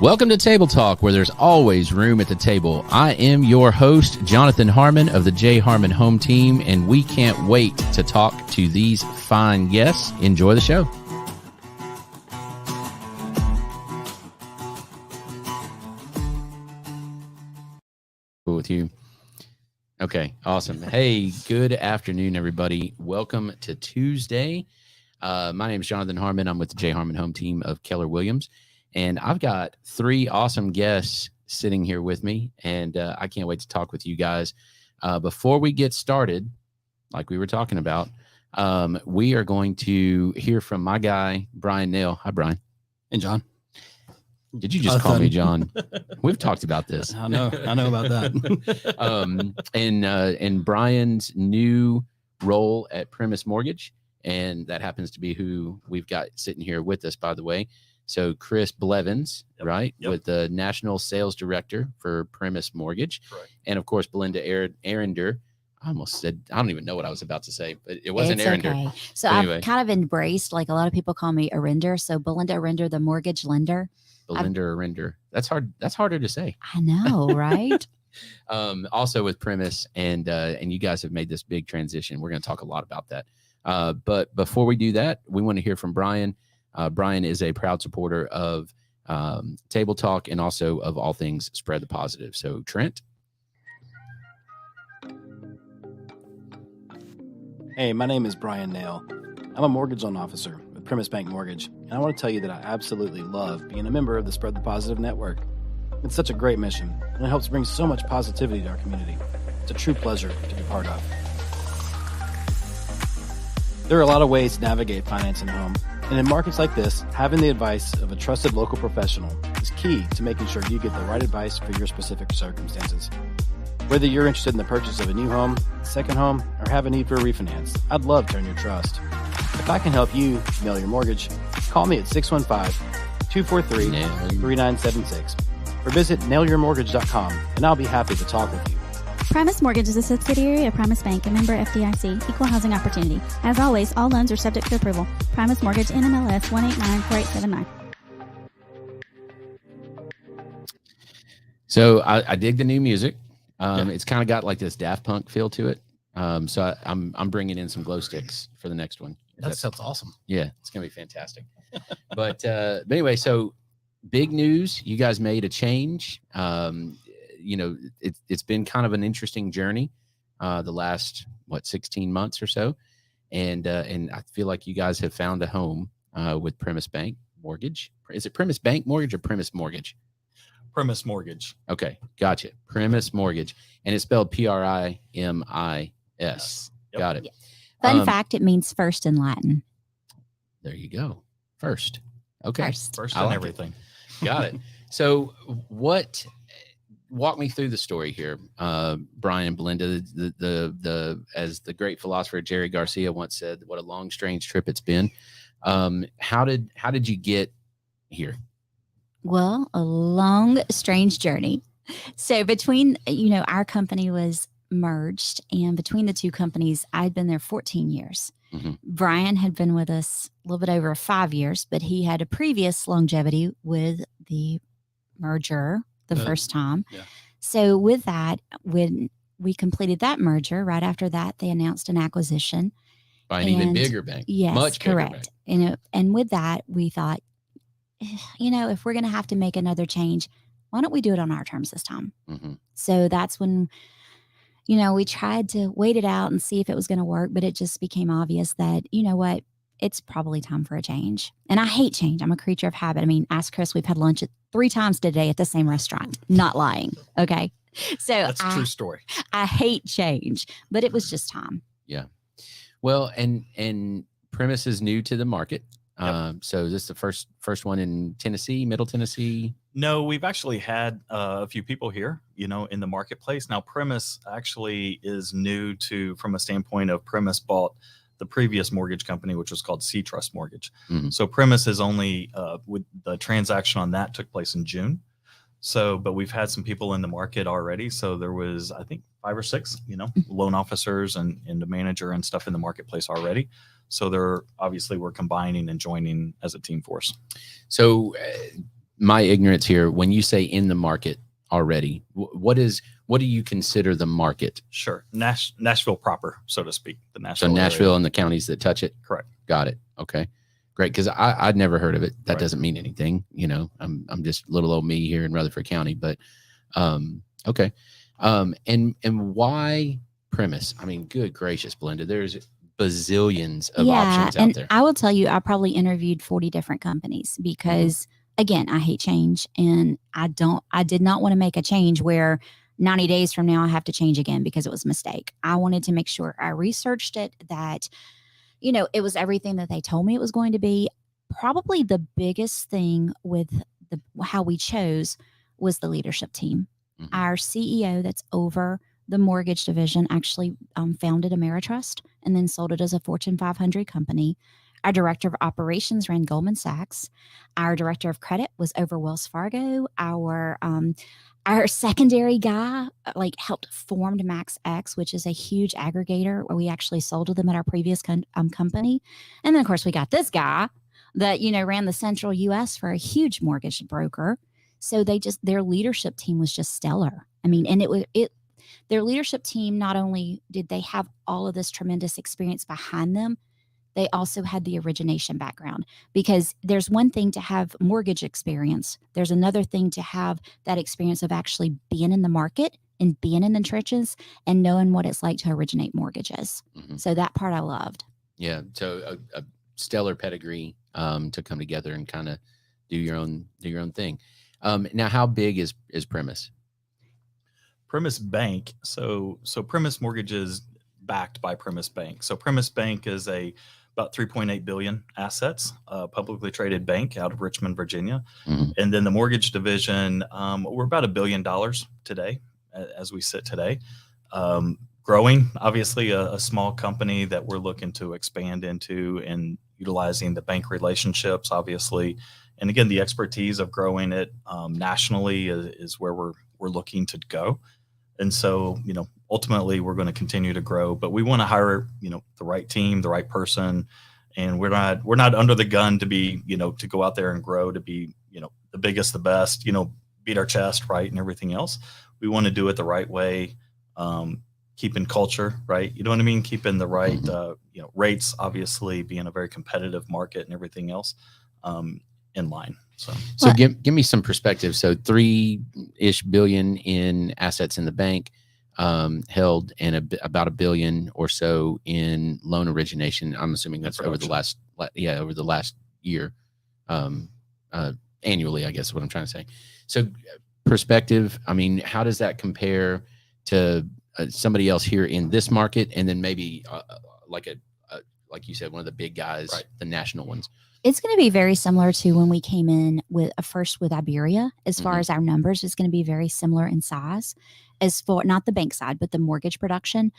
Welcome to Table Talk, where there's always room at the table. I am your host, Jonathan Harmon of the J Harmon Home Team, and we can't wait to talk to these fine guests. Enjoy the show. Cool with you. Okay, awesome. Hey, good afternoon, everybody. Welcome to Tuesday. My name is Jonathan Harmon. I'm with the J Harmon Home Team of Keller Williams. And I've got three awesome guests sitting here with me, and I can't wait to talk with you guys. Before we get started, like we were talking about, we are going to hear from my guy, Bryan Nale. Hi, Bryan. Hey, John. Did you just call me John? We've talked about this. I know about that. And Bryan's new role at Primis Mortgage, and that happens to be who we've got sitting here with us, by the way. So Chris Blevins, right, with the National Sales Director for Primis Mortgage. Correct. And, of course, Belinda Arender. I almost said, I don't even know what I was about to say, but it wasn't Arender. Okay. So anyway. I've kind of embraced, like a lot of people call me Arender. So Belinda Arender, the mortgage lender. Belinda Arender. That's hard. That's harder to say. I know, right? Also with Primis, and you guys have made this big transition. We're going to talk a lot about that. But before we do that, we want to hear from Bryan. Bryan is a proud supporter of Table Talk and also of all things Spread the Positive. So, Trent. Hey, my name is Bryan Nale. I'm a mortgage loan officer with Primis Bank Mortgage, and I want to tell you that I absolutely love being a member of the Spread the Positive Network. It's such a great mission, and it helps bring so much positivity to our community. It's a true pleasure to be part of. There are a lot of ways to navigate financing a home. And in markets like this, having the advice of a trusted local professional is key to making sure you get the right advice for your specific circumstances. Whether you're interested in the purchase of a new home, second home, or have a need for a refinance, I'd love to earn your trust. If I can help you nail your mortgage, call me at 615-243-3976 or visit nailyourmortgage.com, and I'll be happy to talk with you. Primis Mortgage is a subsidiary of Primis Bank, a member FDIC, equal housing opportunity. As always, all loans are subject to approval. Primis Mortgage, NMLS 1894879. So I dig the new music. It's kind of got like this Daft Punk feel to it. So I'm bringing in some glow sticks for the next one. That sounds awesome. Yeah, it's gonna be fantastic. But anyway, so big news. You guys made a change. It's been kind of an interesting journey the last 16 months or so, and I feel like you guys have found a home with Primis Bank Mortgage. Is it Primis Bank Mortgage or Primis Mortgage? Primis Mortgage. Okay, gotcha. Primis Mortgage, and it's spelled Primis. Yes. Yep. Got it. Yeah. Fun fact: it means first in Latin. There you go. First. Okay. First I and like everything. Got it. So walk me through the story here, Bryan and Belinda. The as the great philosopher Jerry Garcia once said, "What a long, strange trip it's been." How did you get here? Well, a long, strange journey. So between, our company was merged, and between the two companies, I'd been there 14 years. Mm-hmm. Bryan had been with us a little bit over 5 years, but he had a previous longevity with the merger the first time. Yeah. So with that, when we completed that merger, right after that, they announced an acquisition. By an even bigger bank. Yes, much bigger correct. bank. And with that, we thought, if we're going to have to make another change, why don't we do it on our terms this time? Mm-hmm. So that's when, we tried to wait it out and see if it was going to work, but it just became obvious that, it's probably time for a change. And I hate change. I'm a creature of habit. I mean, ask Chris, we've had lunch 3 times today at the same restaurant. Not lying. Okay. So That's a true story. I hate change, but it was just time. Yeah. Well, and Primis is new to the market. Yep. So is this the first one in Tennessee, Middle Tennessee? No, we've actually had a few people here, in the marketplace. Now, Primis actually is new from a standpoint of Primis bought the previous mortgage company, which was called C Trust Mortgage. Mm-hmm. So Primis is only with the transaction on that took place in June. So, but we've had some people in the market already. So there was, I think, 5 or 6, loan officers and the manager and stuff in the marketplace already. So they're obviously we're combining and joining as a team force. So my ignorance here, when you say in the market already, what do you consider the market? Sure. Nashville proper, so to speak. The Nashville. So Nashville area. and the counties that touch it. Correct. Got it. Okay. Great. Because I'd never heard of it. That Right. doesn't mean anything. I'm just little old me here in Rutherford County, but okay. And why Primis? I mean, good gracious, Belinda, there's bazillions of options out there. I will tell you, I probably interviewed 40 different companies because again, I hate change, and I did not want to make a change where 90 days from now I have to change again because it was a mistake. I wanted to make sure I researched it, that, it was everything that they told me it was going to be. Probably the biggest thing with how we chose was the leadership team. Mhm. Our CEO that's over the mortgage division actually founded Ameritrust and then sold it as a Fortune 500 company. Our director of operations ran Goldman Sachs. Our director of credit was over Wells Fargo. Our secondary guy helped formed MaxX, which is a huge aggregator where we actually sold to them at our previous company. And then of course we got this guy that ran the central US for a huge mortgage broker. So their leadership team was just stellar. I mean, and their leadership team, not only did they have all of this tremendous experience behind them, they also had the origination background, because there's one thing to have mortgage experience. There's another thing to have that experience of actually being in the market and being in the trenches and knowing what it's like to originate mortgages. Mm-hmm. So that part I loved. Yeah. So a stellar pedigree to come together and kind of do your own thing. Now, how big is Primis? Primis Bank. So Primis Mortgage is backed by Primis Bank. So Primis Bank is about 3.8 billion assets, publicly traded bank out of Richmond, Virginia. Mm-hmm. And then the mortgage division, we're about $1 billion today, as we sit today. Growing, obviously a small company that we're looking to expand into and utilizing the bank relationships, obviously. And again, the expertise of growing it nationally is where we're looking to go. And so, ultimately we're going to continue to grow, but we want to hire, the right team, the right person. And we're not under the gun to be, to go out there and grow, to be, the biggest, the best, beat our chest, right. And everything else. We want to do it the right way. Keeping culture, right. You know what I mean? Keeping the right, rates, obviously being a very competitive market and everything else, in line. So give me some perspective. So $3-ish billion in assets in the bank, held, and about $1 billion or so in loan origination. I'm assuming that's over the last year, annually, I guess is what I'm trying to say. So perspective, I mean, how does that compare to somebody else here in this market, and then maybe like you said, one of the big guys, right, the national ones? It's going to be very similar to when we came in with Iberia. As far as our numbers, it's going to be very similar in size, as for not the bank side, but the mortgage production.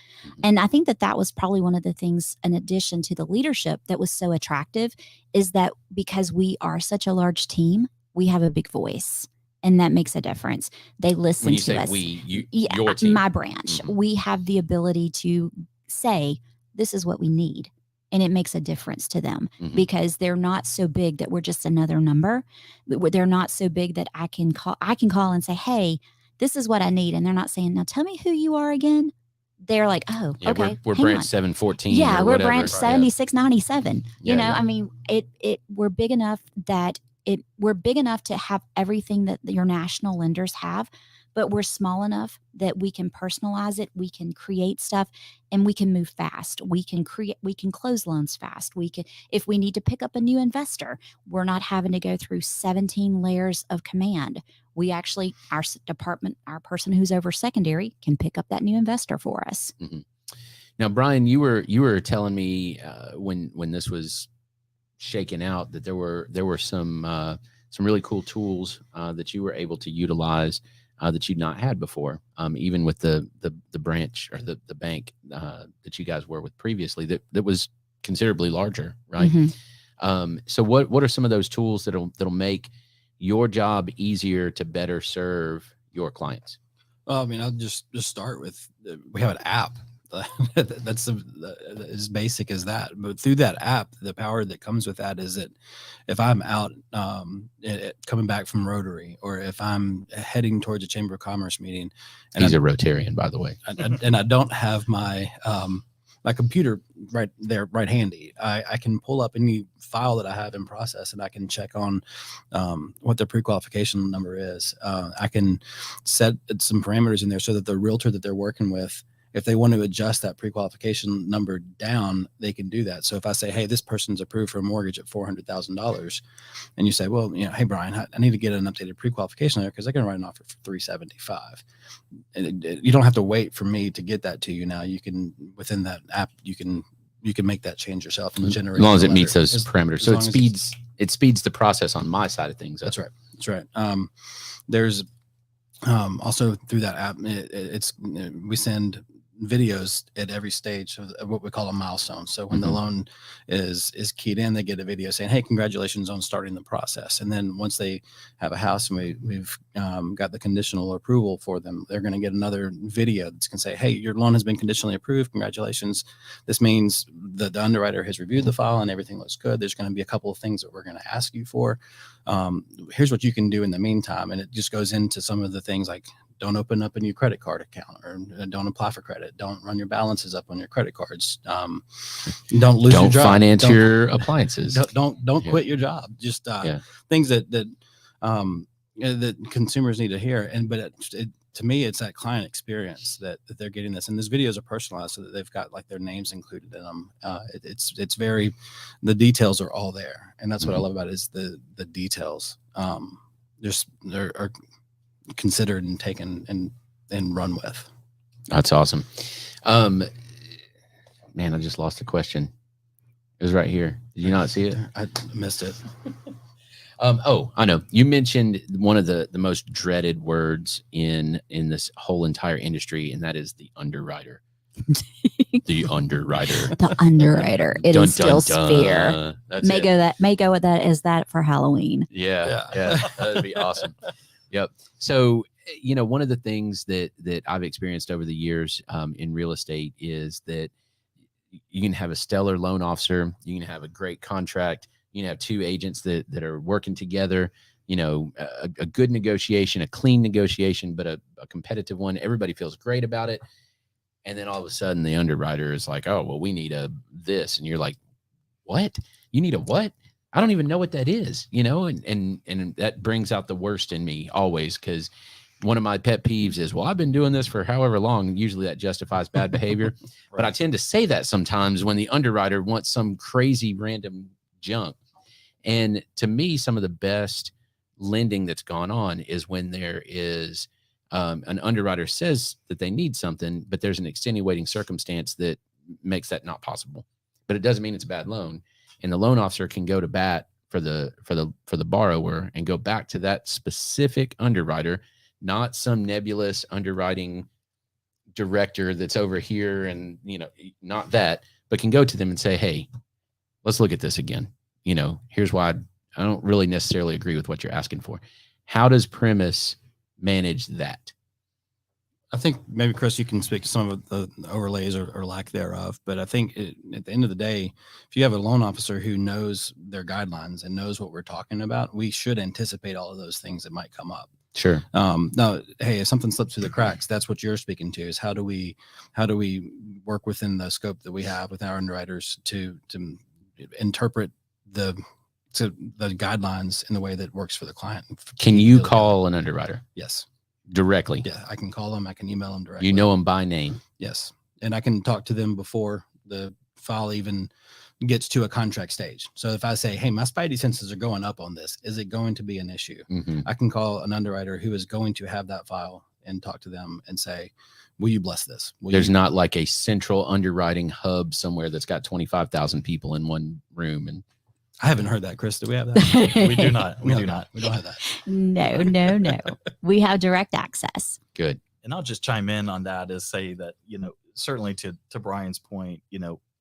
And I think that was probably one of the things, in addition to the leadership, that was so attractive, is that because we are such a large team, we have a big voice. And that makes a difference. They listen when you to say us. Your team. My branch. We have the ability to say, this is what we need. And it makes a difference to them because they're not so big that we're just another number. They're not so big that I can call and say, hey, this is what I need. And they're not saying, now tell me who you are again. They're like, oh, yeah, okay. We're branch 714. Yeah, we're whatever. branch 7697. Yeah. I mean, we're big enough that we're big enough to have everything that your national lenders have, but we're small enough that we can personalize it. We can create stuff and we can move fast. We can close loans fast. If we need to pick up a new investor, we're not having to go through 17 layers of command. We actually, our department, our person who's over secondary can pick up that new investor for us. Mm-hmm. Now, Bryan, you were telling me when this was shaken out that there were some really cool tools that you were able to utilize that you'd not had before, even with the branch or the bank that you guys were with previously that was considerably larger, right? So what are some of those tools that'll make your job easier to better serve your clients? Well, I mean, I'll just start with we have an app that's as basic as that. But through that app, the power that comes with that is that if I'm out coming back from Rotary, or if I'm heading towards a Chamber of Commerce meeting, and He's a Rotarian, by the way. and I don't have my my computer right there, right handy, I can pull up any file that I have in process, and I can check on what the pre-qualification number is. I can set some parameters in there so that the realtor that they're working with, if they want to adjust that pre-qualification number down, they can do that. So if I say, hey, this person's approved for a mortgage at $400,000, and you say, well, hey, Brian, I need to get an updated pre-qualification there because I can write an offer for $375. And you don't have to wait for me to get that to you. Now you can, within that app, you can make that change yourself and generate. As long as it meets those parameters, so it speeds the process on my side of things. That's right. That's right. There's also through that app, we send videos at every stage of what we call a milestone. So when the loan is keyed in, they get a video saying, hey, congratulations on starting the process. And then once they have a house and we've got the conditional approval for them, they're going to get another video that's going to say, hey, your loan has been conditionally approved. Congratulations. This means that the underwriter has reviewed the file and everything looks good. There's going to be a couple of things that we're going to ask you for. Here's what you can do in the meantime. And it just goes into some of the things like, don't open up a new credit card account, or don't apply for credit. Don't run your balances up on your credit cards. Don't lose your job. Don't finance your appliances. Don't quit your job. Just things that consumers need to hear. But to me, it's that client experience that they're getting this. And these videos are personalized so that they've got like their names included in them. It's very, the details are all there. And that's what I love about it, is the details. They're considered and taken and run with. That's awesome. Man, I just lost the question. It was right here. Did you not see it? I missed it. Oh, I know. You mentioned one of the most dreaded words in this whole entire industry, and that is the underwriter. The underwriter. The underwriter. It is still Sphere. May go with that. Is that for Halloween? Yeah. That'd be awesome. Yep. So, one of the things that I've experienced over the years in real estate is that you can have a stellar loan officer, you can have a great contract, you can have two agents that are working together, a good negotiation, a clean negotiation, but a competitive one. Everybody feels great about it. And then all of a sudden the underwriter is like, oh, well, we need this. And you're like, what? You need a what? I don't even know what that is, and that brings out the worst in me always, because one of my pet peeves is, well, I've been doing this for however long. Usually that justifies bad behavior. Right. But I tend to say that sometimes when the underwriter wants some crazy random junk. And to me, some of the best lending that's gone on is when there is an underwriter says that they need something, but there's an extenuating circumstance that makes that not possible. But it doesn't mean it's a bad loan. And the loan officer can go to bat for the borrower and go back to that specific underwriter, not some nebulous underwriting director that's over here, and not that, but can go to them and say, hey, let's look at this again. Here's why I don't really necessarily agree with what you're asking for. How does Primis manage that? I think maybe, Chris, you can speak to some of the overlays or lack thereof. But I think at the end of the day, if you have a loan officer who knows their guidelines and knows what we're talking about, we should anticipate all of those things that might come up. Sure. Now, hey, if something slips through the cracks, that's what you're speaking to, is how do we work within the scope that we have with our underwriters to interpret the guidelines in the way that works for the client. Can you call an underwriter? Yes. Directly? Yeah, I can call them. I can email them directly. You know them by name? Yes. And I can talk to them before the file even gets to a contract stage. So if I say, hey, my spidey senses are going up on this, is it going to be an issue? Mm-hmm. I can call an underwriter who is going to have that file and talk to them and say, will you bless this? There's not like a central underwriting hub somewhere that's got 25,000 people in one room. And I haven't heard that, Chris. Do we have that? We do not. We do not. We don't have that. No. We have direct access. Good. And I'll just chime in on that, is say that, certainly to Brian's point,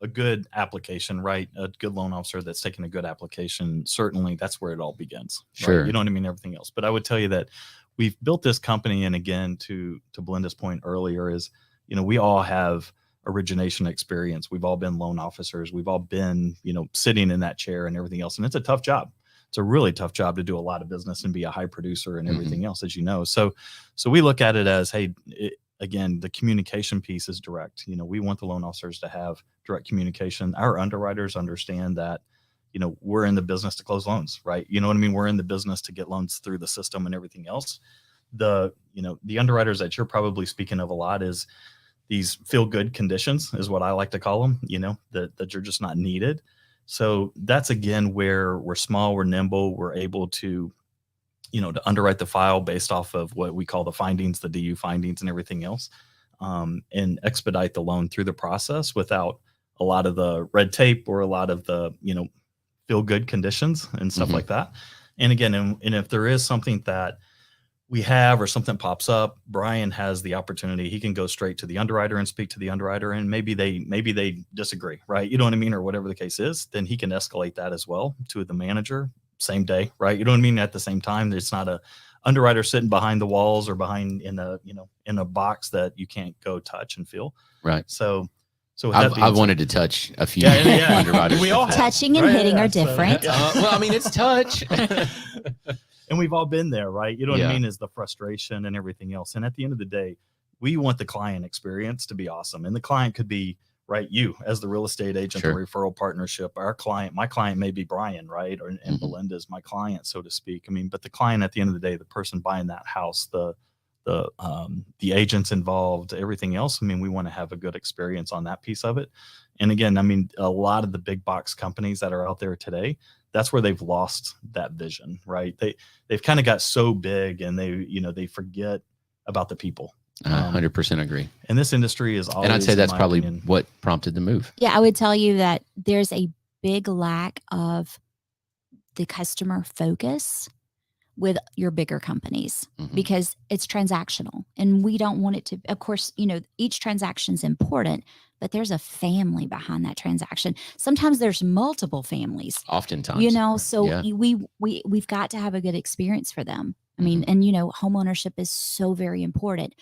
a good application, right? A good loan officer that's taking a good application, certainly that's where it all begins. Sure. Right? You know what I mean? Everything else. But I would tell you that we've built this company. And again, to Belinda's point earlier, is, we all have origination experience. We've all been loan officers. We've all been, sitting in that chair and everything else. And it's a tough job. It's a really tough job to do a lot of business and be a high producer and everything else, as you know. So we look at it as, hey, again, the communication piece is direct. We want the loan officers to have direct communication. Our underwriters understand that, we're in the business to close loans, right? You know what I mean? We're in the business to get loans through the system and everything else. The underwriters that you're probably speaking of a lot is these feel good conditions is what I like to call them, that you're just not needed. So that's, again, where we're small, we're nimble, we're able to, to underwrite the file based off of what we call the findings, the DU findings and everything else, and expedite the loan through the process without a lot of the red tape or a lot of the, feel good conditions and stuff like that. And again, and if there is something that we have or something pops up, Bryan has the opportunity. He can go straight to the underwriter and speak to the underwriter, and maybe they disagree, right? You know what I mean? Or whatever the case is, then he can escalate that as well to the manager same day, right? You know what I mean? At the same time, it's not a underwriter sitting behind the walls or behind in a box that you can't go touch and feel. Right. So I've wanted to touch a few underwriters. We all touching and hitting are different. Well, I mean, it's touch. And we've all been there, right? You know what I mean? Is the frustration and everything else. And at the end of the day, we want the client experience to be awesome. And the client could be, right, you as the real estate agent, the referral partnership. My client may be Bryan, right? And Belinda is my client, so to speak. I mean, but the client at the end of the day, the person buying that house, the agents involved, everything else. I mean, we want to have a good experience on that piece of it. And again, I mean, a lot of the big box companies that are out there today, that's where they've lost that vision, right? They've kind of got so big and they forget about the people. 100% agree. And this industry is always, and I'd say that's probably what prompted the move. Yeah, I would tell you that there's a big lack of the customer focus with your bigger companies because it's transactional, and we don't want it to. Of course, each transaction is important, but there's a family behind that transaction. Sometimes there's multiple families. Oftentimes, so we've got to have a good experience for them. I mean, and home ownership is so very important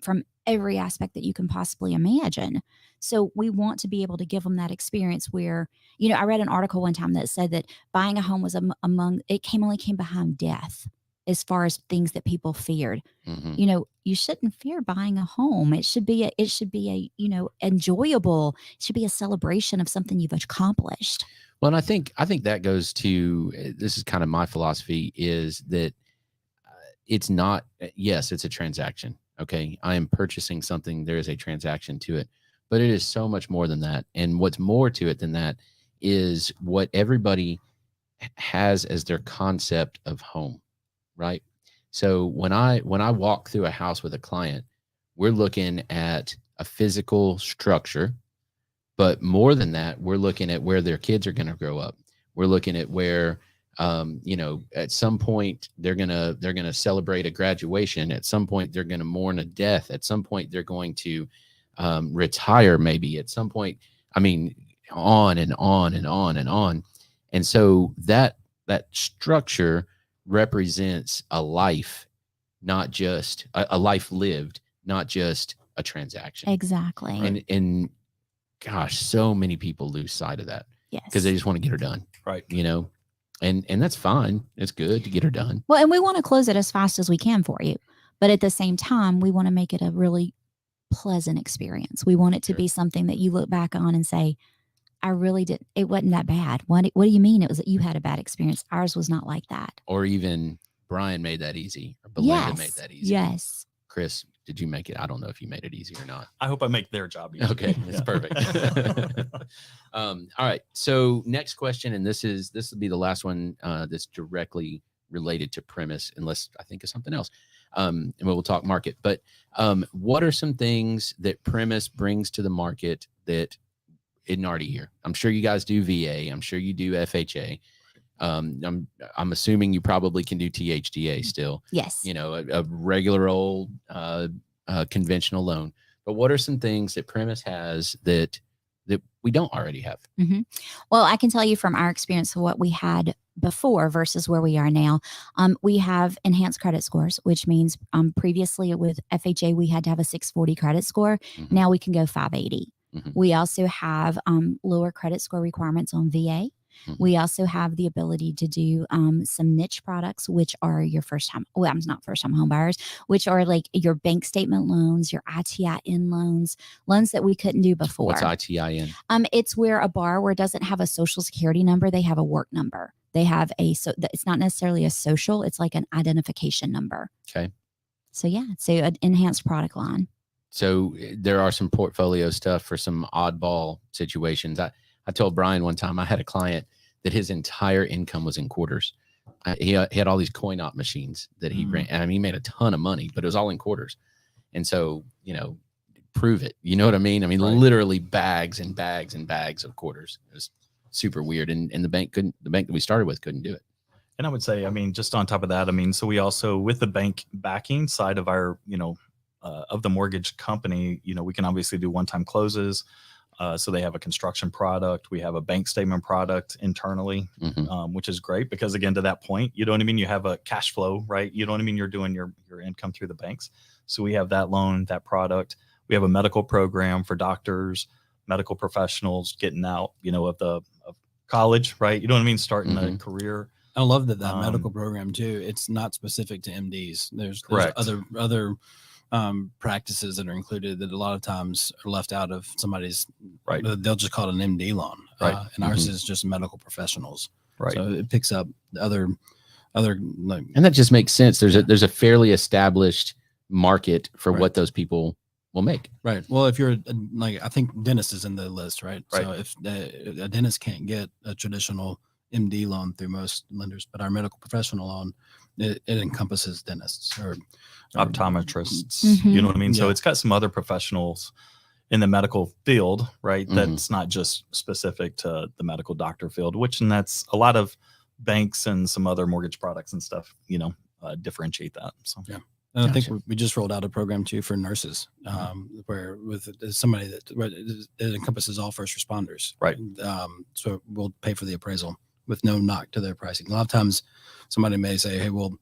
from every aspect that you can possibly imagine. So we want to be able to give them that experience where, I read an article one time that said that buying a home was only came behind death as far as things that people feared. You shouldn't fear buying a home. It should be enjoyable. It should be a celebration of something you've accomplished. Well, and I think that goes to, this is kind of my philosophy, is that it's not, yes, it's a transaction. Okay. I am purchasing something. There is a transaction to it, but it is so much more than that. And what's more to it than that is what everybody has as their concept of home, right? So when I walk through a house with a client, we're looking at a physical structure, but more than that, we're looking at where their kids are going to grow up. We're looking at where, at some point they're going to celebrate a graduation. At some point, they're going to mourn a death. At some point, they're going to retire, maybe at some point. I mean, on and on and on and on. And so that structure represents a life, not just a life lived, not just a transaction. Exactly. And gosh, so many people lose sight of that. Yes. Because they just want to get her done. Right. And that's fine. It's good to get her done. Well, and we want to close it as fast as we can for you. But at the same time, we want to make it a really pleasant experience. We want it to be something that you look back on and say, it wasn't that bad. What do you mean it was that you had a bad experience? Ours was not like that. Or even Bryan made that easy. Or Belinda made that easy. Yes. Chris, did you make it? I don't know if you made it easy or not. I hope I make their job easy. Okay, that's perfect. All right. So next question, and this will be the last one that's directly related to Primis, unless I think of something else. And we'll talk market. But what are some things that Primis brings to the market that isn't already here? I'm sure you guys do VA. I'm sure you do FHA. I'm assuming you probably can do THDA still. Yes. A regular old conventional loan. But what are some things that Primis has that we don't already have? Mm-hmm. Well, I can tell you from our experience of what we had before versus where we are now. We have enhanced credit scores, which means previously with FHA, we had to have a 640 credit score. Mm-hmm. Now we can go 580. Mhm. We also have lower credit score requirements on VA. Mhm. We also have the ability to do some niche products, which are your first time, well, I'm not first time home buyers, which are like your bank statement loans, your ITIN loans that we couldn't do before. What's ITIN? It's where a borrower doesn't have a social security number. They have a work number. They have it's not necessarily a social, it's like an identification number. Okay. So yeah, so an enhanced product line. So there are some portfolio stuff for some oddball situations. I told Bryan one time I had a client that his entire income was in quarters. He had all these coin op machines that he ran. And I mean, he made a ton of money, but it was all in quarters. And so, prove it. You know what I mean? I mean, literally bags and bags and bags of quarters. It was super weird. And the bank that we started with couldn't do it. And I would say, I mean, just on top of that, I mean, so we also, with the bank backing side of our, of the mortgage company, we can obviously do one-time closes. So they have a construction product. We have a bank statement product internally, which is great because, again, to that point, you know what I mean? You have a cash flow, right? You know what I mean? You're doing your income through the banks. So we have that loan, that product. We have a medical program for doctors, medical professionals getting out, of college, right? You know what I mean? Starting a career. I love that medical program too. It's not specific to MDs. There's other practices that are included that a lot of times are left out of somebody's. Right. They'll just call it an MD loan. Right. And ours is just medical professionals. Right. So it picks up other. And that just makes sense. There's a fairly established market for what those people will make. Right. Well, if you're I think dentist is in the list, right? Right. So if a dentist can't get a traditional MD loan through most lenders, but our medical professional loan, it encompasses dentists or optometrists. Mm-hmm. You know what I mean? Yeah. So it's got some other professionals in the medical field, right? That's not just specific to the medical doctor field, and that's a lot of banks and some other mortgage products and stuff, differentiate that. So yeah. And I think we just rolled out a program too for nurses, where with somebody that it encompasses all first responders. Right. So we'll pay for the appraisal with no knock to their pricing. A lot of times somebody may say, hey, we'll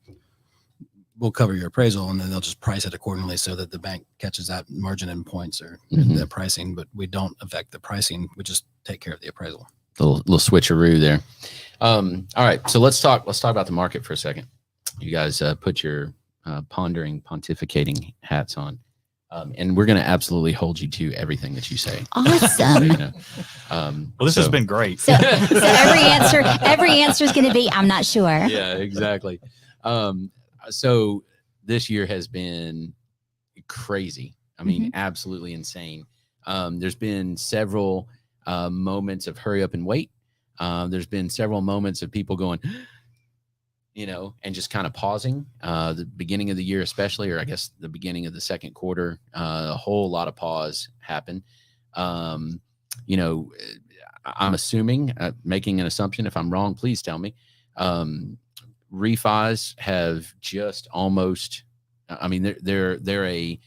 cover your appraisal, and then they'll just price it accordingly so that the bank catches that margin in points or the pricing, but we don't affect the pricing. We just take care of the appraisal. Little switcheroo there. All right. So let's talk about the market for a second. You guys put your pontificating hats on. And we're going to absolutely hold you to everything that you say. Awesome. Well, this has been great. So every answer is going to be, I'm not sure. Yeah, exactly. So this year has been crazy. I mean, absolutely insane. There's been several moments of hurry up and wait. There's been several moments of people going, and just kind of pausing. The beginning of the year, especially, or I guess the beginning of the second quarter, a whole lot of pause happened. I'm assuming, making an assumption. If I'm wrong, please tell me. Refis have just almost. I mean, they're a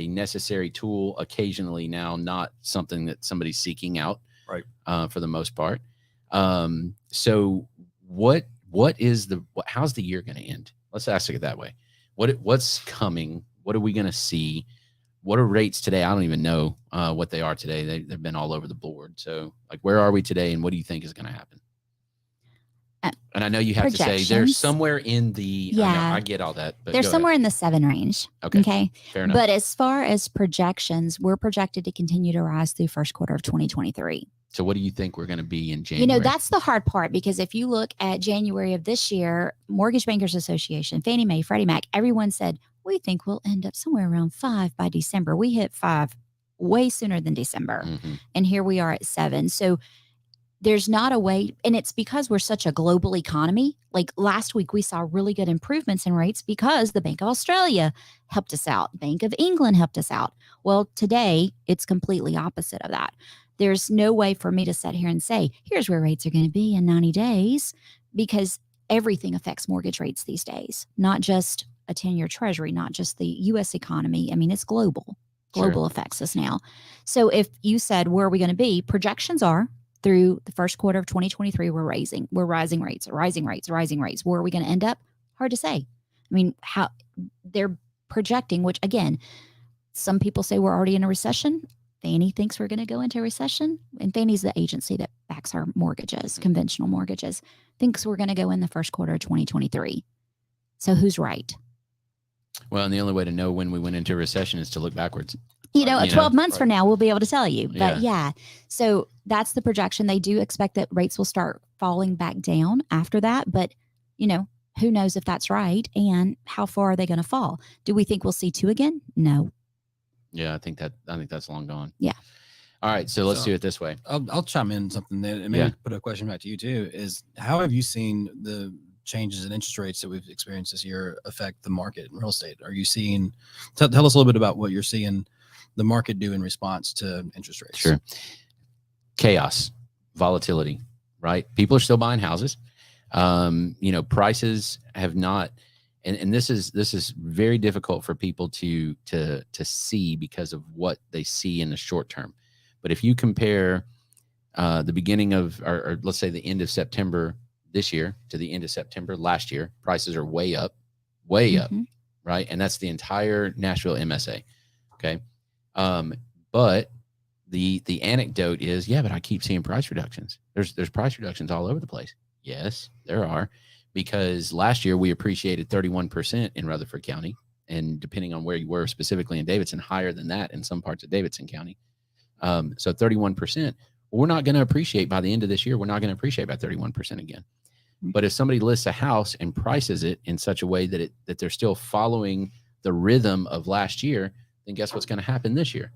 necessary tool occasionally now, not something that somebody's seeking out. Right. For the most part. So how's the year going to end? Let's ask it that way. What's coming? What are we going to see? What are rates today? I don't even know what they are today. They've been all over the board. So where are we today? And what do you think is going to happen? And I know you have to say there's somewhere in the, I get all that. But there's somewhere in the 7 range. Okay. Fair enough. But as far as projections, we're projected to continue to rise through first quarter of 2023. So what do you think we're going to be in January? That's the hard part, because if you look at January of this year, Mortgage Bankers Association, Fannie Mae, Freddie Mac, everyone said, we think we'll end up somewhere around 5 by December. We hit 5 way sooner than December. And here we are at 7. So there's not a way, and it's because we're such a global economy. Like last week, we saw really good improvements in rates because the Bank of Australia helped us out. Bank of England helped us out. Well, today, it's completely opposite of that. There's no way for me to sit here and say, here's where rates are going to be in 90 days, because everything affects mortgage rates these days, not just a 10-year treasury, not just the U.S. economy. I mean, it's global. Global affects us now. So if you said, where are we going to be? Projections are through the first quarter of 2023, we're rising rates. Where are we going to end up? Hard to say. I mean, how they're projecting, which again, some people say we're already in a recession. Fannie thinks we're going to go into a recession, and Fannie's the agency that backs our mortgages, conventional mortgages, thinks we're going to go in the first quarter of 2023. So who's right? Well, and the only way to know when we went into a recession is to look backwards. 12 months from now, we'll be able to tell you. But Yeah. so that's the projection. They do expect that rates will start falling back down after that. But, who knows if that's right and how far are they going to fall? Do we think we'll see 2 again? No. Yeah, I think that's long gone. Yeah. All right, so let's do it this way. I'll chime in something there and maybe put a question back to you too. Is how have you seen the changes in interest rates that we've experienced this year affect the market in real estate? Are you seeing? Tell us a little bit about what you're seeing the market do in response to interest rates. Sure. Chaos, volatility, right? People are still buying houses. Prices have not, and this is very difficult for people to see because of what they see in the short term. But if you compare the beginning of, or let's say the end of September this year to the end of September last year, prices are way up, right? And that's the entire Nashville MSA. Okay. But the anecdote is, but I keep seeing price reductions. There's price reductions all over the place. Yes, there are, because last year we appreciated 31% in Rutherford County, and depending on where you were, specifically in Davidson, higher than that in some parts of Davidson County. So 31%. We're not going to appreciate by the end of this year. We're not going to appreciate by 31% again. But if somebody lists a house and prices it in such a way that they're still following the rhythm of last year, then guess what's going to happen this year?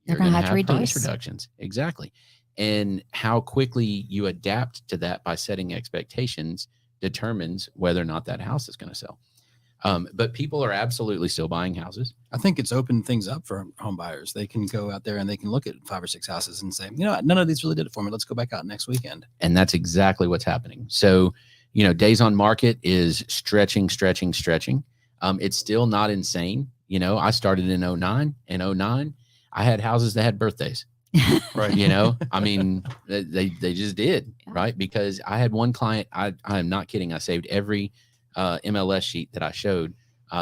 You're going to have to price reductions. Exactly. And how quickly you adapt to that by setting expectations determines whether or not that house is going to sell. But people are absolutely still buying houses. I think it's opened things up for home buyers. They can go out there and they can look at 5 or 6 houses and say, none of these really did it for me. Let's go back out next weekend. And that's exactly what's happening. So, days on market is stretching. It's still not insane. I started in 09. In 09, I had houses that had birthdays. Right. I mean, they just did. Right. Because I had one client, I am not kidding. I saved every MLS sheet that I showed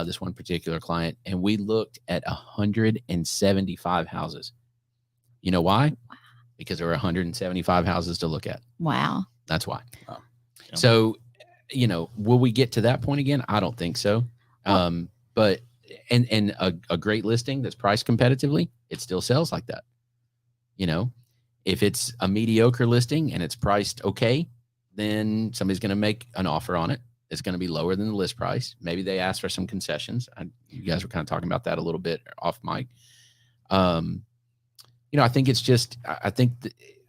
this one particular client, and we looked at 175 houses. You know why? Because there were 175 houses to look at. Wow. That's why. Wow. Yeah. So, will we get to that point again? I don't think so. But and a great listing that's priced competitively, it still sells like that. If it's a mediocre listing and it's priced okay, then somebody's going to make an offer on it. It's going to be lower than the list price. Maybe they ask for some concessions. You guys were kind of talking about that a little bit off mic. I think it's just, I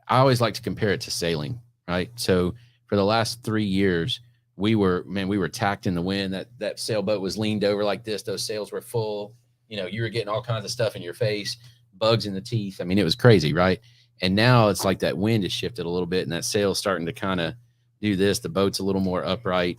always like to compare it to sailing, right? So for the last 3 years, we were tacked in the wind. That sailboat was leaned over like this. Those sails were full. You were getting all kinds of stuff in your face, bugs in the teeth. I mean, it was crazy, right? And now it's like that wind has shifted a little bit, and that sail's starting to kind of do this. The boat's a little more upright,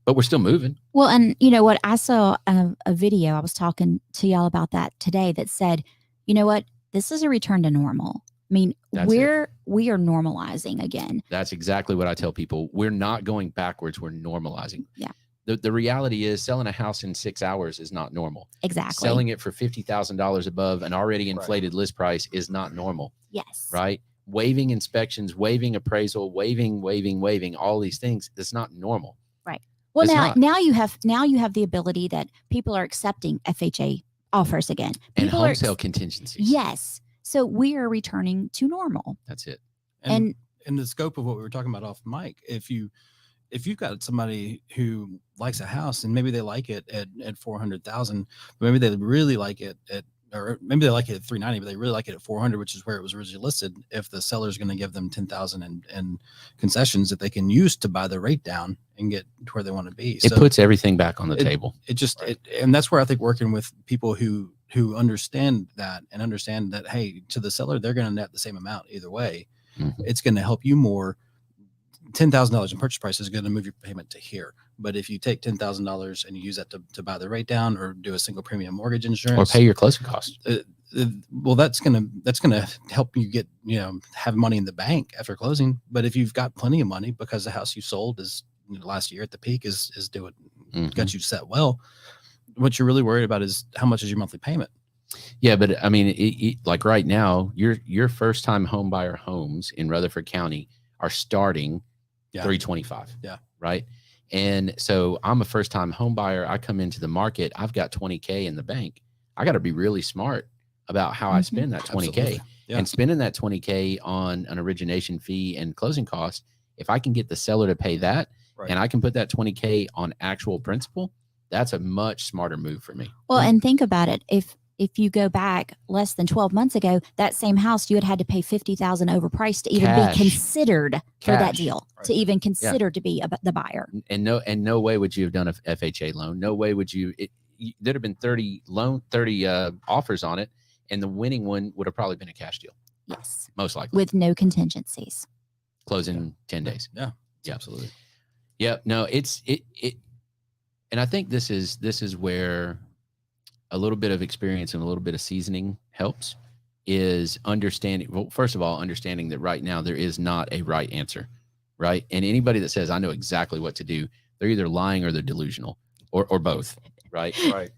but we're still moving. Well, and you know what? I saw a video. I was talking to y'all about that today that said, you know what? This is a return to normal. I mean, we are normalizing again. That's exactly what I tell people. We're not going backwards. We're normalizing. Yeah. The reality is selling a house in 6 hours is not normal. Exactly. Selling it for $50,000 above an already inflated list price is not normal. Yes. Right. Waiving inspections, waiving appraisal, waiving all these things. It's not normal. Right. Well, now you have the ability that people are accepting FHA offers again. People and home sale contingencies. Yes. So we are returning to normal. That's it. And in the scope of what we were talking about off mic, if you've got somebody who likes a house and maybe they like it at 400,000, maybe they really like it or maybe they like it at 390, but they really like it at 400, which is where it was originally listed. If the seller's going to give them 10,000 and concessions that they can use to buy the rate down and get to where they want to be, it puts everything back on the table. And that's where I think working with people who understand that and understand that, hey, to the seller, they're going to net the same amount either way. Mm-hmm. It's going to help you more. $10,000 in purchase price is going to move your payment to here. But if you take $10,000 and you use that to buy the rate down or do a single premium mortgage insurance or pay your closing costs, well, that's going to help you get, have money in the bank after closing. But if you've got plenty of money because the house you sold is last year at the peak is doing got you set well, what you're really worried about is how much is your monthly payment. Yeah, but I mean, like right now, your first time home buyer homes in Rutherford County are starting Yeah. 325. Yeah. Right. And so I'm a first time home buyer. I come into the market. I've got 20K in the bank. I got to be really smart about how I spend that 20K. Absolutely. Yeah. And spending that 20K on an origination fee and closing costs. If I can get the seller to pay that, Right. and I can put that 20K on actual principal, that's a much smarter move for me. Well, and think about it. If you go back less than 12 months ago, that same house, you had to pay $50,000 overpriced to even Cash. be considered for that Cash. deal, Right. to even consider to be the buyer. And no way would you have done a FHA loan. No way would there'd have been 30 offers on it, and the winning one would have probably been a cash deal, Yes. most likely, With no contingencies. closing 10 days. Yeah. Yeah. Absolutely. Yeah. No, it, and I think this is where a little bit of experience and a little bit of seasoning helps, is understanding. Well, first of all, understanding that right now there is not a right answer, right? And anybody that says, I know exactly what to do, they're either lying or they're delusional, or both, right? Right.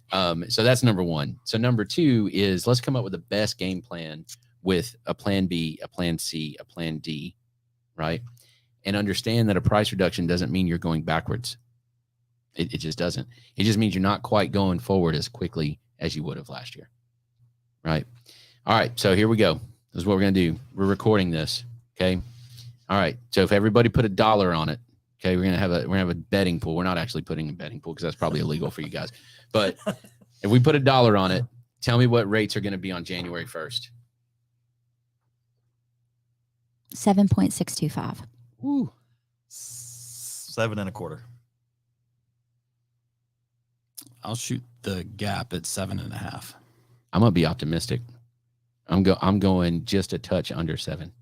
So that's number one. So number two is, let's come up with the best game plan with a plan B, a plan C, a plan D, right? And understand that a price reduction doesn't mean you're going backwards. It just doesn't. It just means you're not quite going forward as quickly as you would have last year, right? All right, so here we go. This is what we're going to do. We're recording this, okay? All right, so if everybody put $1 on it, okay, we're gonna have a betting pool. We're not actually putting a betting pool because that's probably illegal for you guys. But if we put $1 on it, tell me what rates are going to be on January 1st. 7.625. Ooh. 7.25. I'll shoot the gap at 7.5. I'm gonna be optimistic. I'm going just a touch under 7.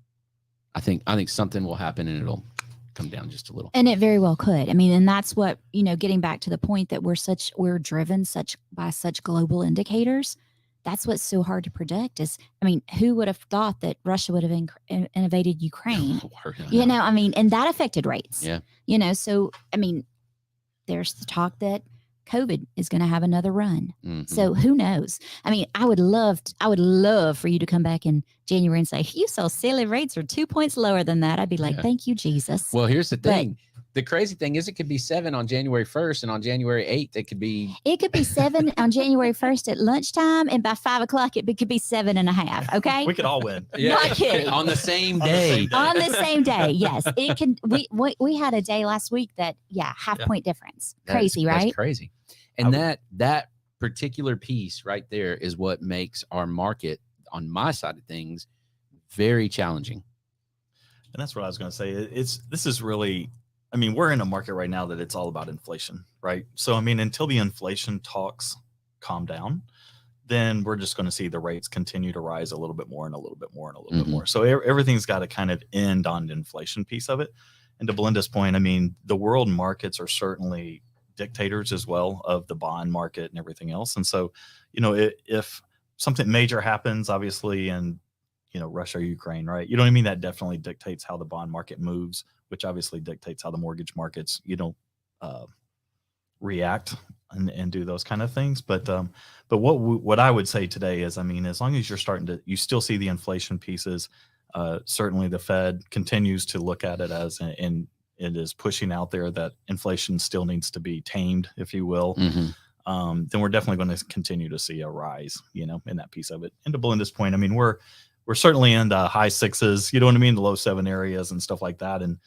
I think something will happen and it'll come down just a little. And it very well could. I mean, and that's what, getting back to the point that we're driven by such global indicators. That's what's so hard to predict is, I mean, who would have thought that Russia would have invaded Ukraine? And that affected rates. Yeah. So, I mean, there's the talk that COVID is going to have another run. Mm-hmm. So who knows? I mean, I would love for you to come back in January and say, you saw silly rates are 2 points lower than that. I'd be like, thank you, Jesus. Well, here's the thing. The crazy thing is it could be 7 on January 1st, and on January 8th, it could be 7 on January 1st at lunchtime, and by 5 o'clock, it could be 7.5. Okay. We could all win. Yeah. Not kidding. On the same day. On the same day. Yes. It can. We had a day last week that, half point difference. Crazy, right? That's crazy. And that particular piece right there is what makes our market on my side of things very challenging. And that's what I was going to say. This is really, I mean, we're in a market right now that it's all about inflation, right? So, I mean, until the inflation talks calm down, then we're just going to see the rates continue to rise a little bit more and a little bit more and a little bit more. So everything's got to kind of end on the inflation piece of it. And to Belinda's point, I mean, the world markets are certainly dictators as well of the bond market and everything else. And so, if something major happens, obviously, in, Russia or Ukraine, right? You know what I mean? That definitely dictates how the bond market moves, which obviously dictates how the mortgage markets, react and do those kind of things. But what I would say today is, I mean, as long as you still see the inflation pieces, certainly the Fed continues to look at it as and it is pushing out there that inflation still needs to be tamed, if you will. Then we're definitely going to continue to see a rise, in that piece of it. And to Belinda's point, I mean, we're certainly in the high 6s, you know what I mean, the low 7 areas and stuff like that. And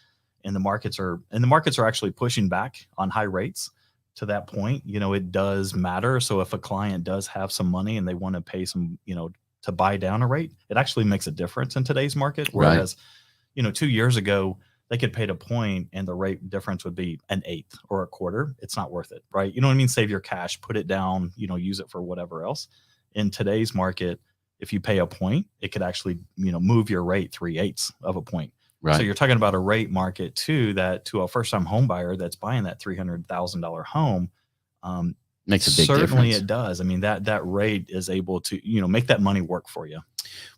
the markets are actually pushing back on high rates to that point. It does matter. So if a client does have some money and they want to pay some, to buy down a rate, it actually makes a difference in today's market. Whereas, 2 years ago, they could pay a point and the rate difference would be 1/8 or 1/4. It's not worth it, right? You know what I mean? Save your cash, put it down, use it for whatever else. In today's market, if you pay a point, it could actually, move your rate 3/8 of a point. Right. So you're talking about a rate market too, that to a first time home buyer that's buying that $300,000 home, makes a big certainly difference. It does. I mean, that rate is able to, make that money work for you.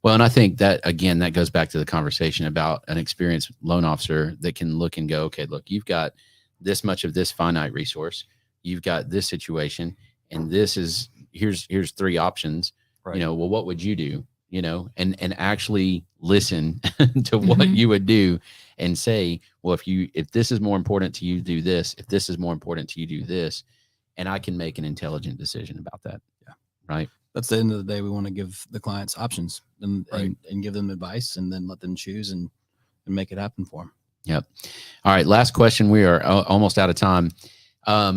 Well, and I think that, again, that goes back to the conversation about an experienced loan officer that can look and go, okay, look, you've got this much of this finite resource. You've got this situation, and here's 3 options. Right. Well, what would you do? And actually listen to what Mhm. you would do and say, well, if this is more important to you, do this. If this is more important to you, do this. And I can make an intelligent decision about that. Yeah. Right. That's the end of the day. We want to give the clients options and, Right. and give them advice and then let them choose and make it happen for them. Yep. All right. Last question. We are almost out of time. All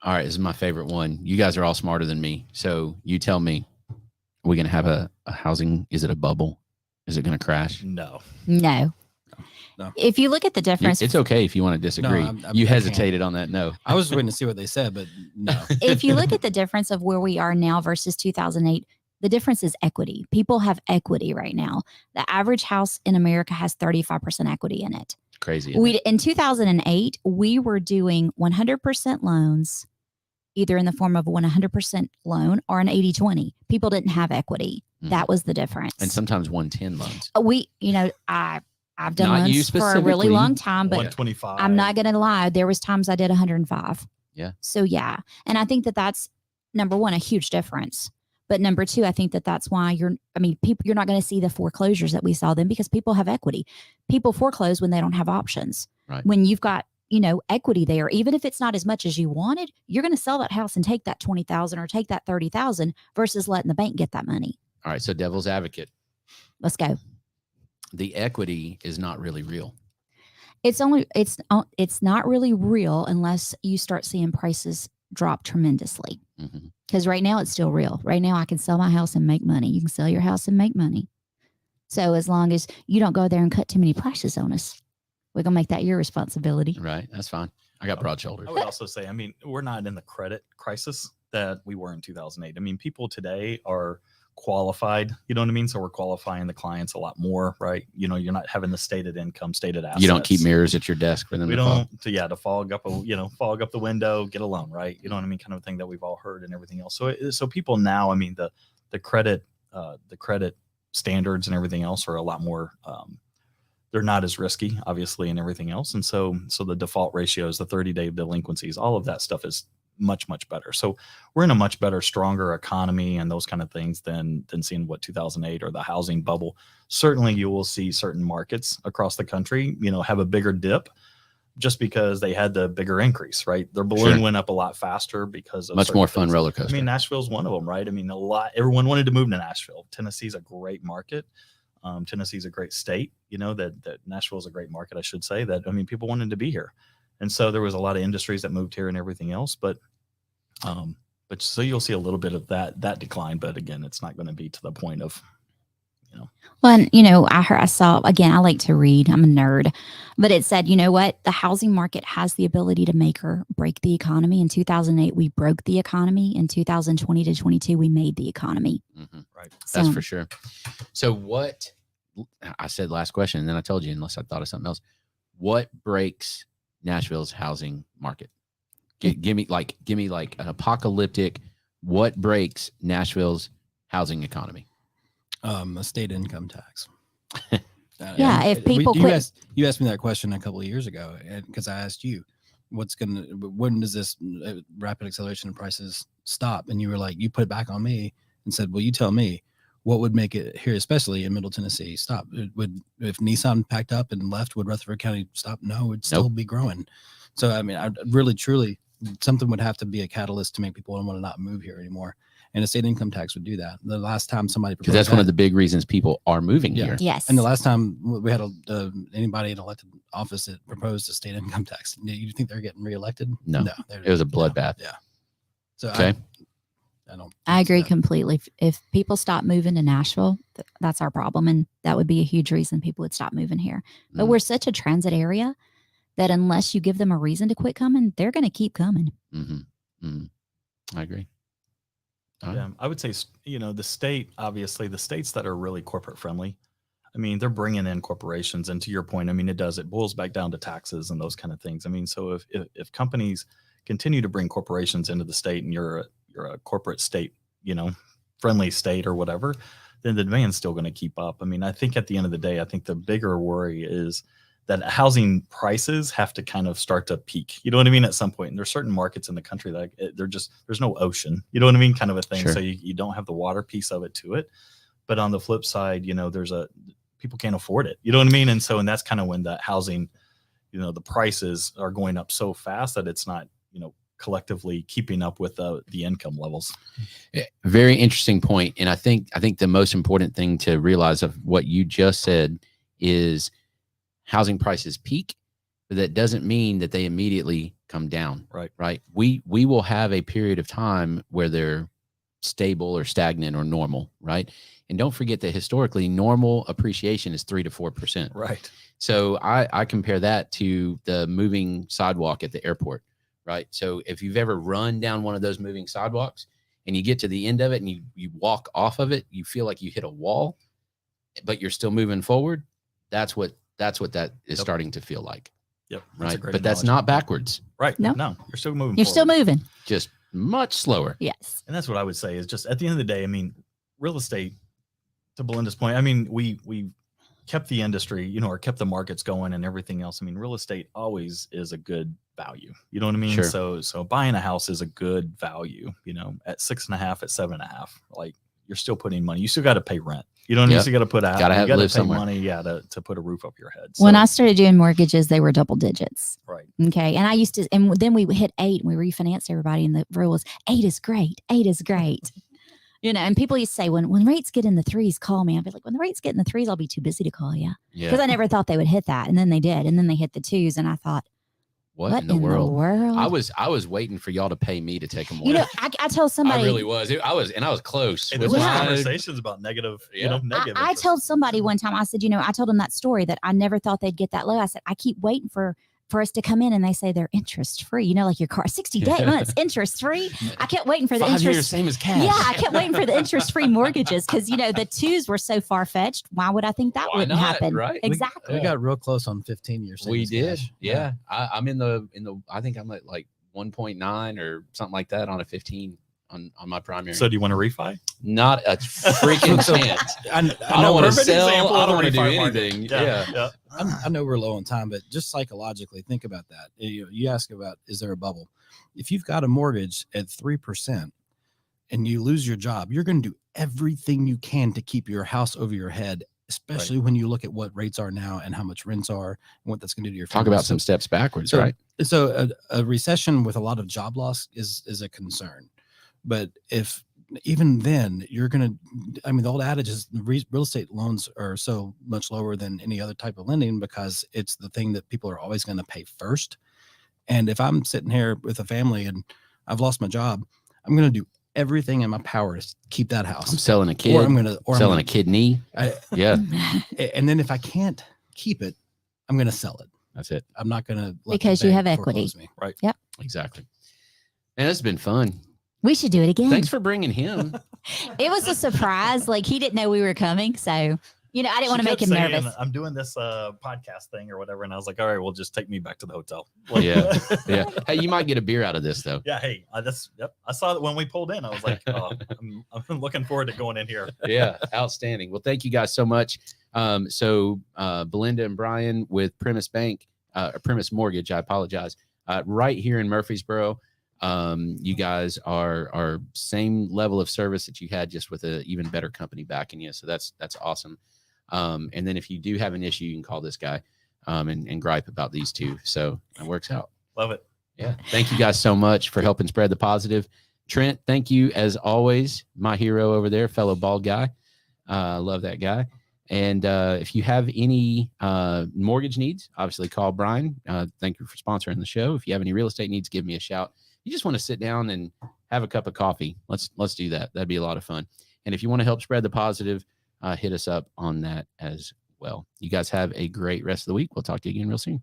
right. This is my favorite one. You guys are all smarter than me. So you tell me, are we going to have a housing? Is it a bubble? Is it going to crash? No. No. No. If you look at the difference, It's okay if you want to disagree. You I hesitated on that. No. I was waiting to see what they said, but no. if you look at the difference of where we are now versus 2008, the difference is equity. People have equity right now. The average house in America has 35% equity in it. Crazy. isn't it? In 2008, we were doing 100% loans, either in the form of a 100% loan or an 80-20. People didn't have equity. Mhm. That was the difference. And sometimes 110 loans. I've done Not you loans for a really specifically. long time, but 125. I'm not going to lie. There was times I did 105. Yeah. So yeah. And I think that's number one, a huge difference. But number two, I think that's why you're not going to see the foreclosures that we saw then because people have equity. People foreclose when they don't have options. Right. When you've got, equity there, even if it's not as much as you wanted, you're going to sell that house and take that 20,000 or take that 30,000 versus letting the bank get that money. All right. So devil's advocate. Let's go. The equity is not really real. It's not really real unless you start seeing prices drop tremendously. Mhm. Because right now it's still real. Right now I can sell my house and make money. You can sell your house and make money. So as long as you don't go there and cut too many prices on us, we're going to make that your responsibility. Right. That's fine. I got broad shoulders. I would also say, we're not in the credit crisis that we were in 2008. People today are qualified, you know what I mean? So we're qualifying the clients a lot more, right? You're not having the stated income, stated assets. You don't keep mirrors at your desk for them We to follow. don't, to fog up the window, get a loan, right? You know what I mean? Kind of thing that we've all heard and everything else. So people now, the credit standards and everything else are a lot more, they're not as risky, obviously, and everything else. And so the default ratios, the 30-day delinquencies, all of that stuff is much, much better. So we're in a much better, stronger economy and those kind of things than seeing what 2008 or the housing bubble. Certainly you will see certain markets across the country, have a bigger dip just because they had the bigger increase, right? Their balloon went up a lot faster because of much more fun things. roller coaster. Nashville's one of them, right? Everyone wanted to move to Nashville. Tennessee's a great market. Tennessee's a great state, that Nashville is a great market, I should say. That people wanted to be here. And so there was a lot of industries that moved here and everything else, but so you'll see a little bit of that decline, but again, it's not going to be to the point of, Well, and, I saw, again, I like to read, I'm a nerd, but it said, you know what? The housing market has the ability to make or break the economy. In 2008, we broke the economy. In 2020 to 22, we made the economy. Mm-hmm. right. That's So- for sure. So what I said last question, and then I told you, unless I thought of something else, what breaks Nashville's housing market? Give me like an apocalyptic, what breaks Nashville's housing economy? A state income tax. Yeah, if people quit- You asked me that question a couple of years ago, because I asked you, when does this rapid acceleration of prices stop? And you were like, you put it back on me and said, well, you tell me what would make it here, especially in Middle Tennessee, stop. If Nissan packed up and left, would Rutherford County stop? No, it'd still be growing. So, I really, truly, something would have to be a catalyst to make people want to not move here anymore. And a state income tax would do that. The last time somebody Because that's one of the big reasons people are moving here. Yes. And the last time we had anybody in elected office that proposed a state income tax, you think they're getting reelected? No. It was a bloodbath. Yeah. So Okay. I agree completely. If people stop moving to Nashville, that's our problem. And that would be a huge reason people would stop moving here. But Mm. we're such a transit area that unless you give them a reason to quit coming, they're going to keep coming. Mm-hmm. Mm-hmm. I agree. All right. Yeah, I would say, the state, obviously the states that are really corporate friendly, they're bringing in corporations. And to your point, it boils back down to taxes and those kind of things. So if companies continue to bring corporations into the state and you're a corporate state, friendly state or whatever, then the demand's still going to keep up. I think at the end of the day, I think the bigger worry is that housing prices have to kind of start to peak. You know what I mean? At some point, and there's certain markets in the country that there's no ocean. You know what I mean? Kind of a thing. Sure. So you don't have the water piece of it to it. But on the flip side, people can't afford it. You know what I mean? And that's kind of when that housing, the prices are going up so fast that it's not, collectively keeping up with the income levels. Very interesting point. And I think the most important thing to realize of what you just said is housing prices peak, but that doesn't mean that they immediately come down. Right. We will have a period of time where they're stable or stagnant or normal. Right. And don't forget that historically normal appreciation is 3 to 4%. Right. So I compare that to the moving sidewalk at the airport. Right. So if you've ever run down one of those moving sidewalks and you get to the end of it and you walk off of it, you feel like you hit a wall, but you're still moving forward. That's what that is starting to feel like. Yep. Right. But that's not backwards. Right. No. No, you're still moving. You're still moving. Just much slower. Yes. And that's what I would say is just at the end of the day, I mean, real estate, to Belinda's point, I mean, we kept the industry, or kept the markets going and everything else. I mean, real estate always is a good value. You know what I mean? Sure. So buying a house is a good value, at 6.5, at 7.5, like you're still putting money. You still got to pay rent. You know what I mean? So you got to put out, you got to pay money, to put a roof over your head. So, when I started doing mortgages, they were double digits. Right. Okay. And I used to, and then we hit 8 and we refinanced everybody. And the rule was 8 is great. 8 is great. And people used to say, when rates get in the 3s, call me. I'd be like, when the rates get in the 3s, I'll be too busy to call you. Yeah. Because I never thought they would hit that. And then they did. And then they hit the 2s. And I thought, what in the world? I was waiting for y'all to pay me to take them away. I told somebody. I really was. I was close. And there's conversations about negative, negative. I told somebody one time, I said, I told them that story that I never thought they'd get that low. I said, I keep waiting for us to come in and they say they're interest free, like your car, 60 months interest free. I kept waiting for the 5 interest. years, same as cash. Yeah, I kept waiting for the interest free mortgages because the 2s were so far fetched. Why would I think that wouldn't happen? Right. Exactly. We got real close on 15 years. We did. Yeah. I'm in the I think I'm at like 1.9 or something like that on a 15 on my primary. So do you want to refi? Not a freaking chance. I don't want to sell. I don't want to do anything. Yeah. I know we're low on time, but just psychologically think about that. You ask about, is there a bubble? If you've got a mortgage at 3% and you lose your job, you're going to do everything you can to keep your house over your head, especially when you look at what rates are now and how much rents are and what that's going to do to your family. Talk about some steps backwards, right? So a recession with a lot of job loss is a concern. But if even then you're going to, the old adage is real estate loans are so much lower than any other type of lending because it's the thing that people are always going to pay first. And if I'm sitting here with a family and I've lost my job, I'm going to do everything in my power to keep that house. I'm selling a kid. Or selling a kidney. Yeah. And then if I can't keep it, I'm going to sell it. That's it. I'm not going to because you have equity. Me. Right. Yep. Exactly. Man, it's been fun. We should do it again. Thanks for bringing him. It was a surprise. Like he didn't know we were coming. So, I didn't want to make him nervous. I'm doing this podcast thing or whatever. And I was like, all right, well, just take me back to the hotel. Yeah. Hey, you might get a beer out of this though. Yeah. Hey, I saw that when we pulled in. I was like, I'm looking forward to going in here. Yeah. Outstanding. Well, thank you guys so much. So Belinda and Bryan with Primis Primis Mortgage, I apologize. Right here in Murfreesboro. You guys are same level of service that you had, just with an even better company backing you. So that's awesome. And then if you do have an issue, you can call this guy and gripe about these two. So it works out. Love it. Yeah. Thank you guys so much for helping spread the positive. Trent, thank you as always. My hero over there, fellow bald guy. Love that guy. And if you have any mortgage needs, obviously call Bryan. Thank you for sponsoring the show. If you have any real estate needs, give me a shout. You just want to sit down and have a cup of coffee. Let's do that. That'd be a lot of fun. And if you want to help spread the positive, hit us up on that as well. You guys have a great rest of the week. We'll talk to you again real soon.